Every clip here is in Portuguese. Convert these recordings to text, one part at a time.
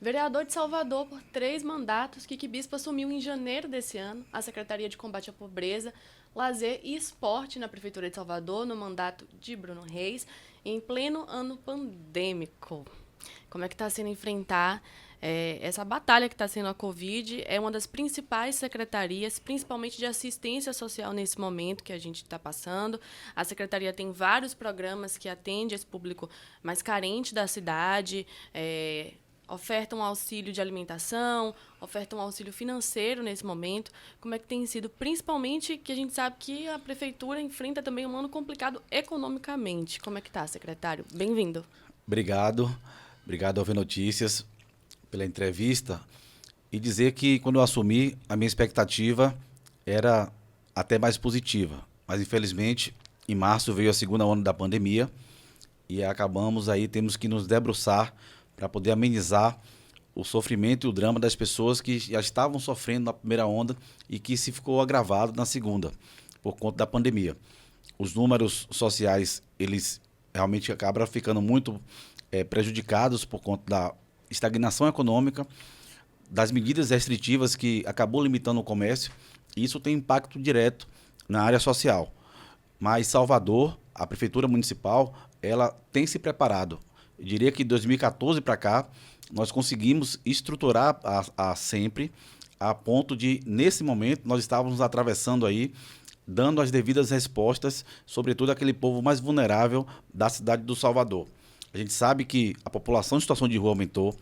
Vereador de Salvador por 3 mandatos, Kiki Bispo assumiu em janeiro desse ano a Secretaria de Combate à Pobreza, Lazer e Esporte na Prefeitura de Salvador, no mandato de Bruno Reis, em pleno ano pandêmico. Como é que está sendo enfrentar essa batalha que está sendo a Covid? É uma das principais secretarias, principalmente de assistência social nesse momento que a gente está passando. A secretaria tem vários programas que atendem esse público mais carente da cidade, oferta um auxílio de alimentação, oferta um auxílio financeiro nesse momento. Como é que tem sido? Principalmente que a gente sabe que a prefeitura enfrenta também um ano complicado economicamente. Como é que está, secretário? Bem-vindo. Obrigado, obrigado ao V Notícias pela entrevista e dizer que quando eu assumi, a minha expectativa era até mais positiva, mas infelizmente em março veio a segunda onda da pandemia e acabamos aí, temos que nos debruçar para poder amenizar o sofrimento e o drama das pessoas que já estavam sofrendo na primeira onda e que se ficou agravado na segunda, por conta da pandemia. Os números sociais, eles realmente acabam ficando muito prejudicados por conta da estagnação econômica, das medidas restritivas que acabou limitando o comércio, e isso tem impacto direto na área social. Mas Salvador, a prefeitura municipal, ela tem se preparado. Eu diria que de 2014 para cá, nós conseguimos estruturar a sempre, a ponto de, nesse momento, nós estávamos atravessando aí, dando as devidas respostas, sobretudo aquele povo mais vulnerável da cidade do Salvador. A gente sabe que a população em situação de rua aumentou,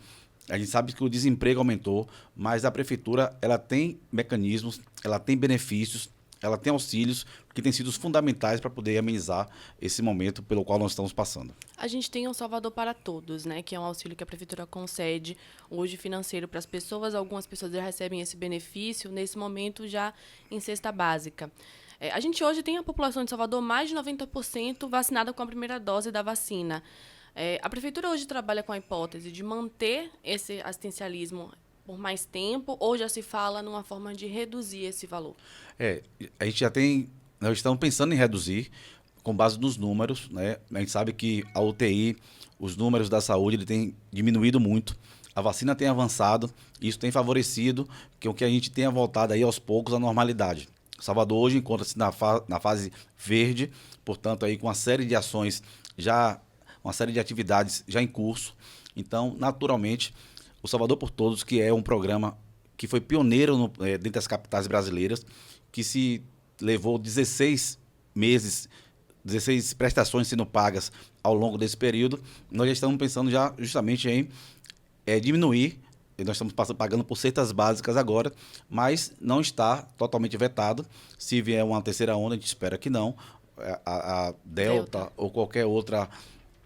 a gente sabe que o desemprego aumentou, mas a prefeitura ela tem mecanismos, ela tem benefícios, ela tem auxílios que têm sido fundamentais para poder amenizar esse momento pelo qual nós estamos passando. A gente tem o Salvador para Todos, né, que é um auxílio que a prefeitura concede hoje financeiro para as pessoas. Algumas pessoas já recebem esse benefício nesse momento já em cesta básica. A gente hoje tem a população de Salvador mais de 90% vacinada com a primeira dose da vacina. A prefeitura hoje trabalha com a hipótese de manter esse assistencialismo por mais tempo ou já se fala numa forma de reduzir esse valor? É, a gente já tem, nós estamos pensando em reduzir com base nos números, né? A gente sabe que a UTI, os números da saúde, ele tem diminuído muito. A vacina tem avançado, e isso tem favorecido que o que a gente tenha voltado aí aos poucos à normalidade. Salvador hoje encontra-se na fase verde, portanto aí com uma série de ações já, uma série de atividades já em curso. Então, naturalmente, o Salvador por Todos, que é um programa que foi pioneiro dentro das capitais brasileiras, que se levou 16 meses, 16 prestações sendo pagas ao longo desse período, nós já estamos pensando já justamente em diminuir. Nós estamos pagando por cestas básicas agora, mas não está totalmente vetado. Se vier uma terceira onda, a gente espera que não. A Delta ou qualquer outra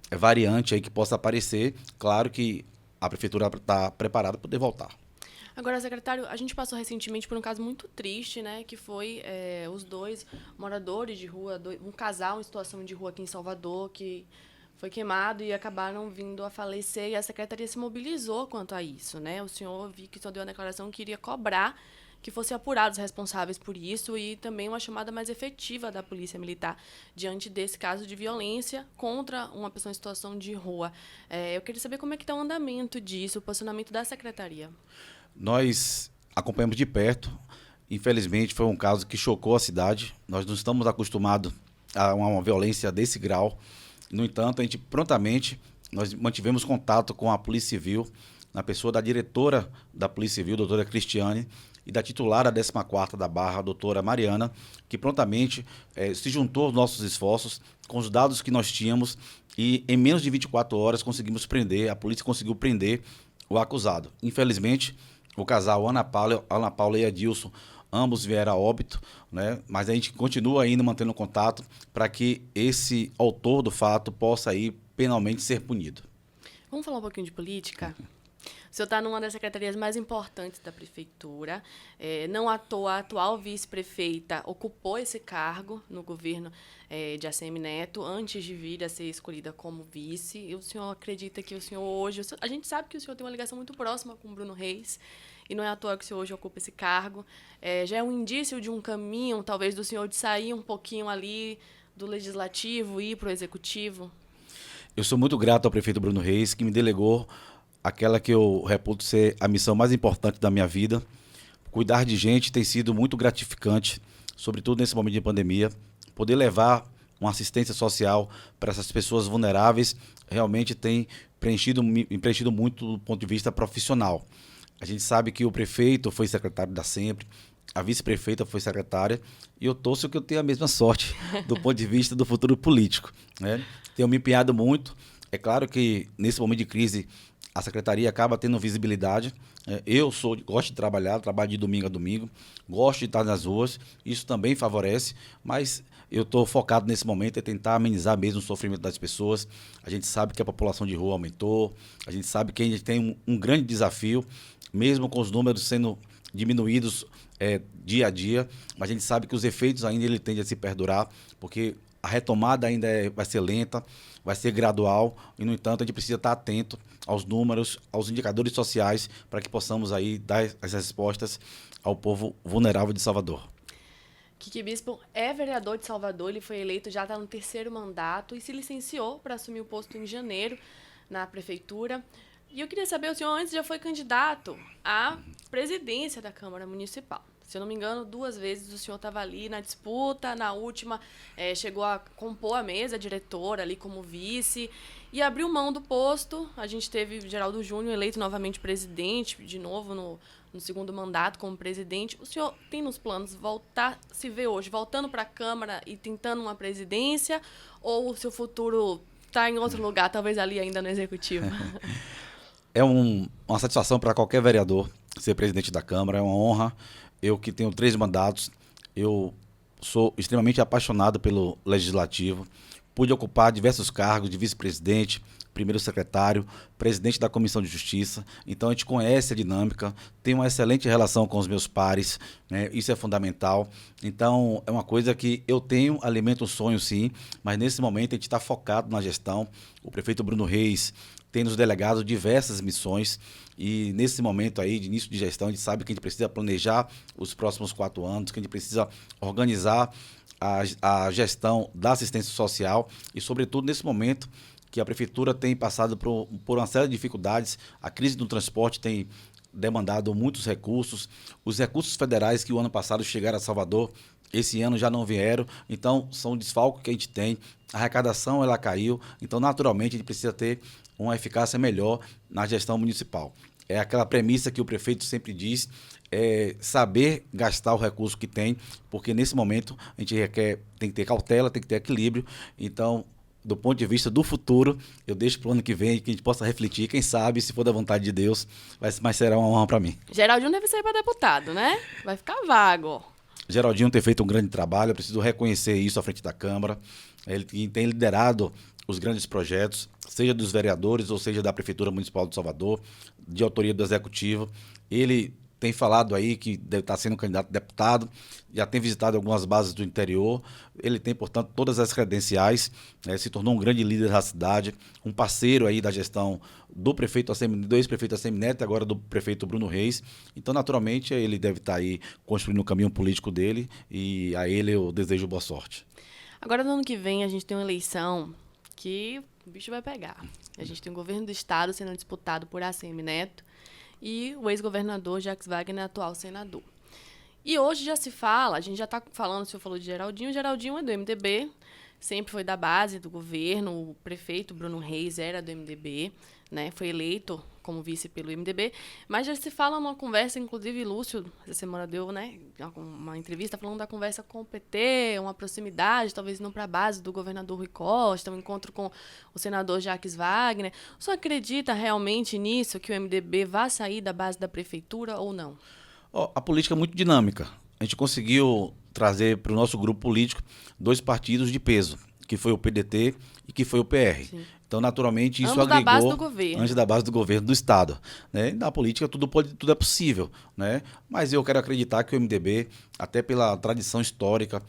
variante aí que possa aparecer, claro que a prefeitura está preparada para poder voltar. Agora, secretário, a gente passou recentemente por um caso muito triste, né, que foi os dois moradores de rua, um casal em situação de rua aqui em Salvador, que foi queimado e acabaram vindo a falecer, e a secretaria se mobilizou quanto a isso, né? O senhor vi que só deu uma declaração que iria cobrar que fossem apurados os responsáveis por isso e também uma chamada mais efetiva da Polícia Militar diante desse caso de violência contra uma pessoa em situação de rua. Eu queria saber como é que está o andamento disso, o posicionamento da secretaria. Nós acompanhamos de perto. Infelizmente, foi um caso que chocou a cidade. Nós não estamos acostumados a uma violência desse grau. No entanto, a gente prontamente, nós mantivemos contato com a Polícia Civil, na pessoa da diretora da Polícia Civil, doutora Cristiane, e da titular da 14ª da Barra, a doutora Mariana, que prontamente se juntou aos nossos esforços com os dados que nós tínhamos e em menos de 24 horas conseguimos prender, a polícia conseguiu prender o acusado. Infelizmente, o casal Ana Paula e Adilson, ambos vieram a óbito, né? Mas a gente continua ainda mantendo contato para que esse autor do fato possa aí penalmente ser punido. Vamos falar um pouquinho de política? O senhor está numa das secretarias mais importantes da prefeitura. Não à toa, a atual vice-prefeita ocupou esse cargo no governo de ACM Neto, antes de vir a ser escolhida como vice. E o senhor acredita que o senhor hoje... A gente sabe que o senhor tem uma ligação muito próxima com o Bruno Reis, e não é à toa que o senhor hoje ocupa esse cargo. Já é um indício de um caminho, talvez, do senhor de sair um pouquinho ali do legislativo e ir para o executivo? Eu sou muito grato ao prefeito Bruno Reis, que me delegou aquela que eu reputo ser a missão mais importante da minha vida. Cuidar de gente tem sido muito gratificante, sobretudo nesse momento de pandemia. Poder levar uma assistência social para essas pessoas vulneráveis realmente tem me preenchido muito do ponto de vista profissional. A gente sabe que o prefeito foi secretário da Sempre, a vice-prefeita foi secretária, e eu torço que eu tenha a mesma sorte do ponto de vista do futuro político, né? Tenho me empenhado muito. É claro que nesse momento de crise a secretaria acaba tendo visibilidade. Gosto de trabalhar, trabalho de domingo a domingo, gosto de estar nas ruas, isso também favorece, mas eu estou focado nesse momento em tentar amenizar mesmo o sofrimento das pessoas. A gente sabe que a população de rua aumentou, a gente sabe que a gente tem um grande desafio, mesmo com os números sendo diminuídos dia a dia, mas a gente sabe que os efeitos ainda ele tendem a se perdurar, porque a retomada ainda vai ser lenta, vai ser gradual, e, no entanto, a gente precisa estar atento aos números, aos indicadores sociais, para que possamos aí dar as respostas ao povo vulnerável de Salvador. Kiki Bispo é vereador de Salvador, ele foi eleito, já está no 3º mandato e se licenciou para assumir o posto em janeiro na prefeitura. E eu queria saber, o senhor antes já foi candidato à presidência da Câmara Municipal. Se eu não me engano, 2 vezes o senhor estava ali na disputa, na última chegou a compor a mesa diretora ali como vice e abriu mão do posto. A gente teve Geraldo Júnior eleito novamente presidente, de novo no 2º mandato como presidente. O senhor tem nos planos se ver hoje voltando para a Câmara e tentando uma presidência, ou o seu futuro está em outro lugar, talvez ali ainda no Executivo? É uma satisfação para qualquer vereador ser presidente da Câmara, é uma honra. Eu que tenho 3 mandatos, eu sou extremamente apaixonado pelo Legislativo. Pude ocupar diversos cargos de vice-presidente, primeiro secretário, presidente da Comissão de Justiça. Então a gente conhece a dinâmica, tem uma excelente relação com os meus pares, né? Isso é fundamental. Então é uma coisa que eu alimento um sonho sim, mas nesse momento a gente está focado na gestão. O prefeito Bruno Reis tem nos delegado diversas missões e nesse momento aí de início de gestão a gente sabe que a gente precisa planejar os próximos 4 anos, que a gente precisa organizar a gestão da assistência social e, sobretudo, nesse momento que a prefeitura tem passado por uma série de dificuldades. A crise do transporte tem demandado muitos recursos. Os recursos federais que o ano passado chegaram a Salvador, esse ano já não vieram, então são desfalques que a gente tem. A arrecadação ela caiu, então naturalmente a gente precisa ter uma eficácia melhor na gestão municipal. É aquela premissa que o prefeito sempre diz, saber gastar o recurso que tem, porque nesse momento a gente tem que ter cautela, tem que ter equilíbrio. Então, do ponto de vista do futuro, eu deixo para o ano que vem que a gente possa refletir, quem sabe, se for da vontade de Deus, mas será uma honra para mim. Geraldinho deve sair para deputado, né? Vai ficar vago. Geraldinho tem feito um grande trabalho, eu preciso reconhecer isso à frente da Câmara. Ele tem liderado os grandes projetos, seja dos vereadores ou seja da Prefeitura Municipal de Salvador, de autoria do Executivo. Ele tem falado aí que deve estar sendo candidato a deputado, já tem visitado algumas bases do interior. Ele tem, portanto, todas as credenciais, se tornou um grande líder da cidade, um parceiro aí da gestão do ex-prefeito Assemineto e agora do prefeito Bruno Reis. Então, naturalmente, ele deve estar aí construindo o caminho político dele e a ele eu desejo boa sorte. Agora, no ano que vem, a gente tem uma eleição que o bicho vai pegar. A gente tem o governo do estado sendo disputado por Assemineto e o ex-governador Jacques Wagner, atual senador. E hoje já se fala, a gente já está falando, o senhor falou de Geraldinho, Geraldinho é do MDB, sempre foi da base do governo, o prefeito Bruno Reis era do MDB, né, foi eleito como vice pelo MDB, mas já se fala numa conversa, inclusive Lúcio, essa semana deu, né, uma entrevista falando da conversa com o PT, uma proximidade, talvez não para a base do governador Rui Costa, um encontro com o senador Jacques Wagner. O senhor acredita realmente nisso, que o MDB vai sair da base da prefeitura ou não? A política é muito dinâmica. A gente conseguiu trazer para o nosso grupo político 2 partidos de peso, que foi o PDT e que foi o PR. Sim. Então, naturalmente, isso agregou... Antes da base do governo. Antes da base do governo do Estado. Né? Na política, tudo é possível. Né? Mas eu quero acreditar que o MDB, até pela tradição histórica,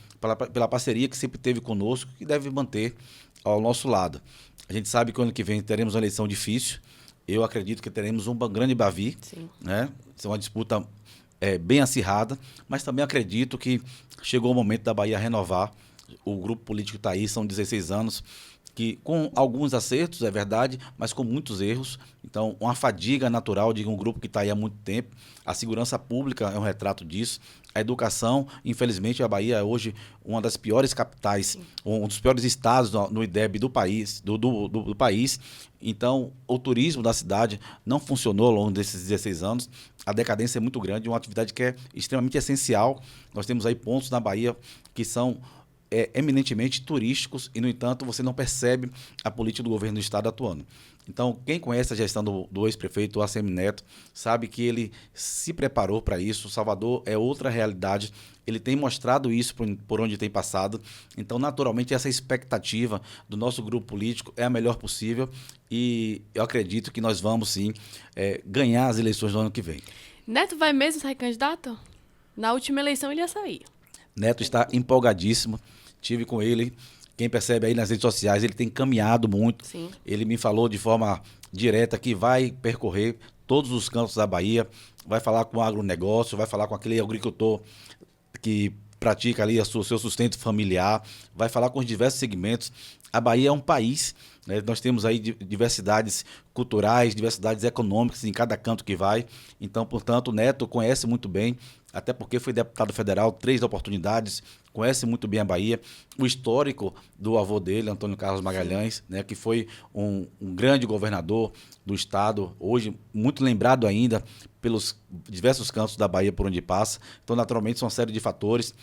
pela parceria que sempre teve conosco, que deve manter ao nosso lado. A gente sabe que o ano que vem teremos uma eleição difícil. Eu acredito que teremos um grande Bavi. Sim. Né? Isso é uma disputa bem acirrada, mas também acredito que chegou o momento da Bahia renovar. O grupo político está aí, são 16 anos, que com alguns acertos, é verdade, mas com muitos erros. Então, uma fadiga natural de um grupo que está aí há muito tempo. A segurança pública é um retrato disso. A educação, infelizmente, a Bahia é hoje uma das piores capitais, um dos piores estados no IDEB do país, do país. Então, o turismo da cidade não funcionou ao longo desses 16 anos. A decadência é muito grande, uma atividade que é extremamente essencial. Nós temos aí pontos na Bahia que são eminentemente turísticos e, no entanto, você não percebe a política do governo do estado atuando. Então, quem conhece a gestão do ex-prefeito ACM Neto sabe que ele se preparou para isso. Salvador é outra realidade. Ele tem mostrado isso por onde tem passado. Então, naturalmente, essa expectativa do nosso grupo político é a melhor possível e eu acredito que nós vamos, sim, ganhar as eleições do ano que vem. Neto vai mesmo sair candidato? Na última eleição ele ia sair. Neto está empolgadíssimo. Tive com ele. Quem percebe aí nas redes sociais, ele tem caminhado muito. Sim. Ele me falou de forma direta que vai percorrer todos os cantos da Bahia, vai falar com o agronegócio, vai falar com aquele agricultor que pratica ali o seu sustento familiar, vai falar com os diversos segmentos. A Bahia é um país, né? Nós temos aí diversidades culturais, diversidades econômicas em cada canto que vai. Então, portanto, o Neto conhece muito bem, até porque foi deputado federal 3 oportunidades, conhece muito bem a Bahia. O histórico do avô dele, Antônio Carlos Magalhães, né, que foi um grande governador do estado, hoje muito lembrado ainda pelos diversos cantos da Bahia por onde passa. Então, naturalmente, são uma série de fatores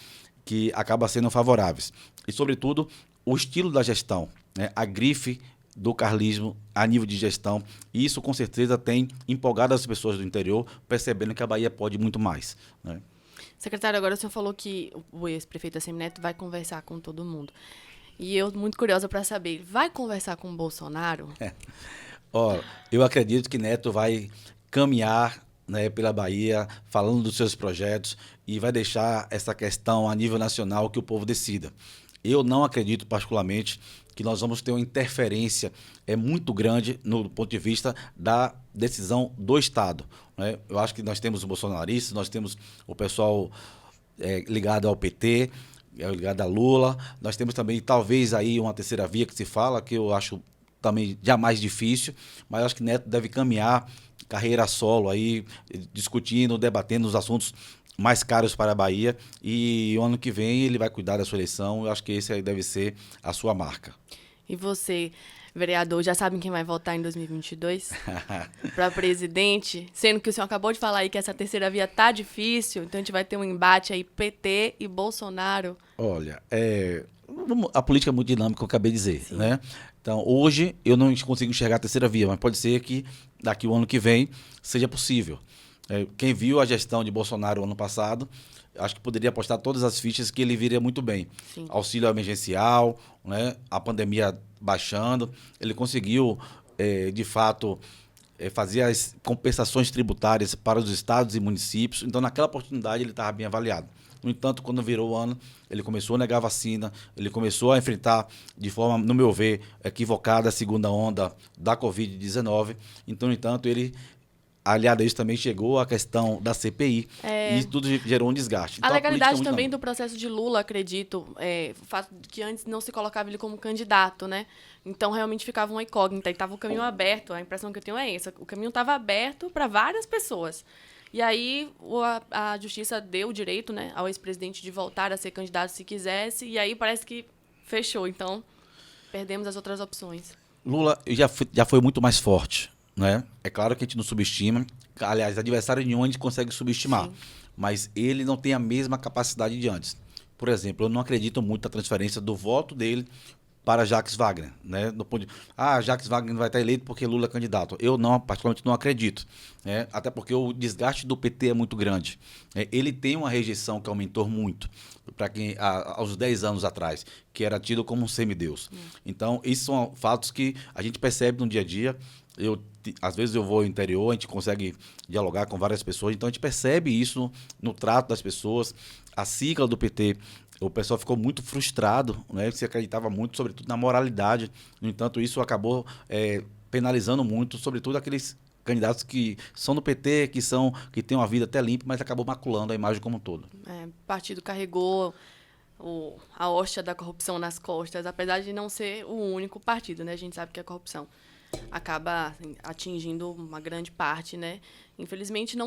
que acabam sendo favoráveis. E, sobretudo, o estilo da gestão, né, a grife do carlismo a nível de gestão, e isso com certeza tem empolgado as pessoas do interior, percebendo que a Bahia pode muito mais, né? Secretário, agora o senhor falou que o ex-prefeito ACM Neto vai conversar com todo mundo. E eu, muito curiosa para saber, vai conversar com o Bolsonaro? Ó, eu acredito que Neto vai caminhar, né, pela Bahia, falando dos seus projetos e vai deixar essa questão a nível nacional que o povo decida. Eu não acredito particularmente que nós vamos ter uma interferência muito grande no ponto de vista da decisão do Estado, né? Eu acho que nós temos os bolsonaristas, nós temos o pessoal ligado ao PT, ligado a Lula, nós temos também talvez aí uma terceira via que se fala, que eu acho também jamais difícil, mas eu acho que Neto deve caminhar carreira solo aí, discutindo, debatendo os assuntos mais caros para a Bahia, e o ano que vem ele vai cuidar da sua eleição. Eu acho que esse aí deve ser a sua marca. E você, vereador, já sabe quem vai votar em 2022? Para presidente? Sendo que o senhor acabou de falar aí que essa terceira via tá difícil, então a gente vai ter um embate aí PT e Bolsonaro. Olha, a política é muito dinâmica, eu acabei de dizer, né? Então, hoje eu não consigo enxergar a terceira via, mas pode ser que daqui o ano que vem seja possível. Quem viu a gestão de Bolsonaro ano passado, acho que poderia apostar todas as fichas que ele viria muito bem. Sim. Auxílio emergencial, né? A pandemia baixando, ele conseguiu, de fato, fazer as compensações tributárias para os estados e municípios. Então, naquela oportunidade, ele estava bem avaliado. No entanto, quando virou o ano, ele começou a negar vacina, ele começou a enfrentar, de forma, no meu ver, equivocada, a segunda onda da Covid-19. Então, no entanto, ele, aliado a isso, também chegou a questão da CPI, e tudo gerou um desgaste. Então, A legalidade política também do processo de Lula, acredito, o fato de que antes não se colocava ele como candidato, né? Então, realmente ficava uma incógnita e estava o caminho aberto. A impressão que eu tenho é essa. O caminho estava aberto para várias pessoas. E aí a justiça deu o direito, né, ao ex-presidente de voltar a ser candidato se quisesse, e aí parece que fechou. Então, perdemos as outras opções. Lula já foi muito mais forte, né? É claro que a gente não subestima. Aliás, adversário nenhum a gente consegue subestimar. Sim. Mas ele não tem a mesma capacidade de antes. Por exemplo, eu não acredito muito na transferência do voto dele para Jacques Wagner, né? No ponto de, Jacques Wagner vai estar eleito porque Lula é candidato. Eu não, particularmente não acredito, né? Até porque o desgaste do PT é muito grande. Ele tem uma rejeição que aumentou muito para quem aos 10 anos atrás, que era tido como um semideus. Então, esses são fatos que a gente percebe no dia a dia. Às vezes eu vou ao interior, a gente consegue dialogar com várias pessoas, então a gente percebe isso no trato das pessoas. A sigla do PT, o pessoal ficou muito frustrado, né? Se acreditava muito, sobretudo, na moralidade. No entanto, isso acabou penalizando muito, sobretudo aqueles candidatos que são do PT, que têm uma vida até limpa, mas acabou maculando a imagem como um todo. O partido carregou a hóstia da corrupção nas costas, apesar de não ser o único partido, né? A gente sabe que é corrupção. acaba assim, atingindo uma grande parte, né? Infelizmente,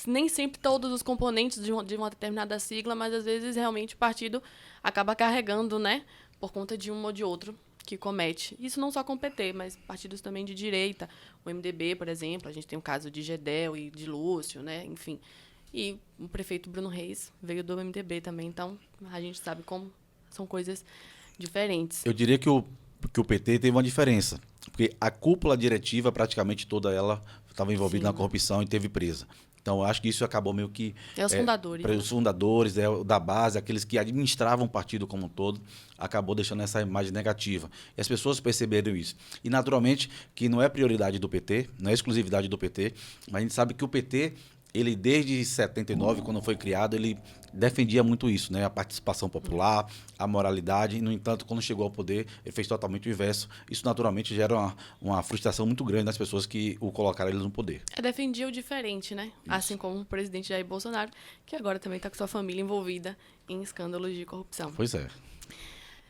nem sempre todos os componentes de uma determinada sigla, mas às vezes realmente o partido acaba carregando, né? Por conta de um ou de outro que comete. Isso não só com o PT, mas partidos também de direita. O MDB, por exemplo, a gente tem o caso de Gedel e de Lúcio, né? Enfim. E o prefeito Bruno Reis veio do MDB também, então a gente sabe como são coisas diferentes. Eu diria que o PT teve uma diferença, porque a cúpula diretiva, praticamente toda ela, estava envolvida na corrupção e teve presa. Então, eu acho que isso acabou meio que... Os fundadores. Para os fundadores, da base, aqueles que administravam o partido como um todo, acabou deixando essa imagem negativa. E as pessoas perceberam isso. E, naturalmente, que não é prioridade do PT, não é exclusividade do PT, mas a gente sabe que o PT... Ele, desde 79, quando foi criado, ele defendia muito isso, né? A participação popular, a moralidade. E, no entanto, quando chegou ao poder, ele fez totalmente o inverso. Isso, naturalmente, gera uma frustração muito grande nas pessoas que o colocaram ele no poder. Defendia o diferente, né? Isso. Assim como o presidente Jair Bolsonaro, que agora também está com sua família envolvida em escândalos de corrupção. Pois é.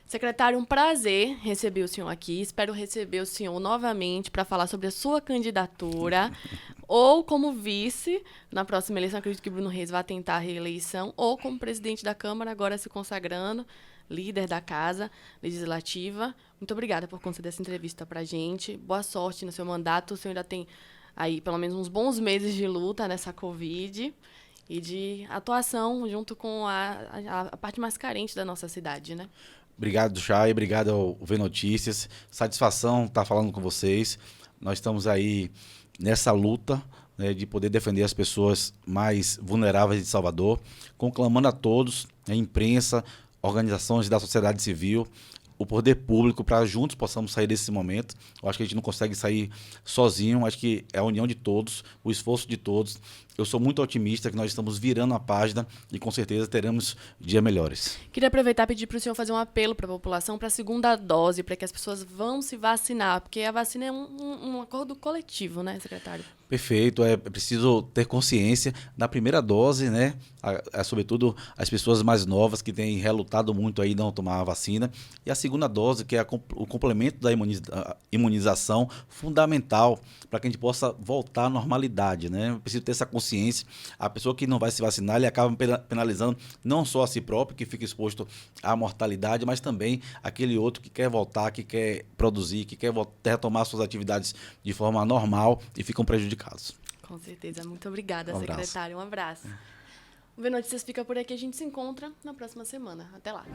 Secretário, um prazer receber o senhor aqui. Espero receber o senhor novamente para falar sobre a sua candidatura, ou como vice na próxima eleição. Acredito que Bruno Reis vai tentar a reeleição, ou como presidente da Câmara, agora se consagrando, líder da Casa Legislativa. Muito obrigada por conceder essa entrevista para a gente. Boa sorte no seu mandato. O senhor ainda tem aí pelo menos uns bons meses de luta nessa Covid e de atuação junto com a parte mais carente da nossa cidade, né? Obrigado, Chay. Obrigado ao V Notícias. Satisfação estar falando com vocês. Nós estamos aí nessa luta, né, de poder defender as pessoas mais vulneráveis de Salvador, conclamando a todos, a imprensa, organizações da sociedade civil, o poder público, para juntos possamos sair desse momento. Eu acho que a gente não consegue sair sozinho, acho que é a união de todos, o esforço de todos. Eu sou muito otimista que nós estamos virando a página e com certeza teremos dias melhores. Queria aproveitar e pedir para o senhor fazer um apelo para a população para a segunda dose, para que as pessoas vão se vacinar, porque a vacina é um acordo coletivo, né, secretário? Perfeito, é preciso ter consciência da primeira dose, né? Sobretudo as pessoas mais novas que têm relutado muito aí não tomar a vacina. E a segunda dose, que é o complemento da imunização, fundamental para que a gente possa voltar à normalidade, né? Preciso ter essa consciência. A pessoa que não vai se vacinar, ele acaba penalizando não só a si próprio, que fica exposto à mortalidade, mas também aquele outro que quer voltar, que quer produzir, que quer retomar suas atividades de forma normal e ficam prejudicados. Com certeza. Muito obrigada, secretário. Um abraço. O V Notícias fica por aqui. A gente se encontra na próxima semana. Até lá.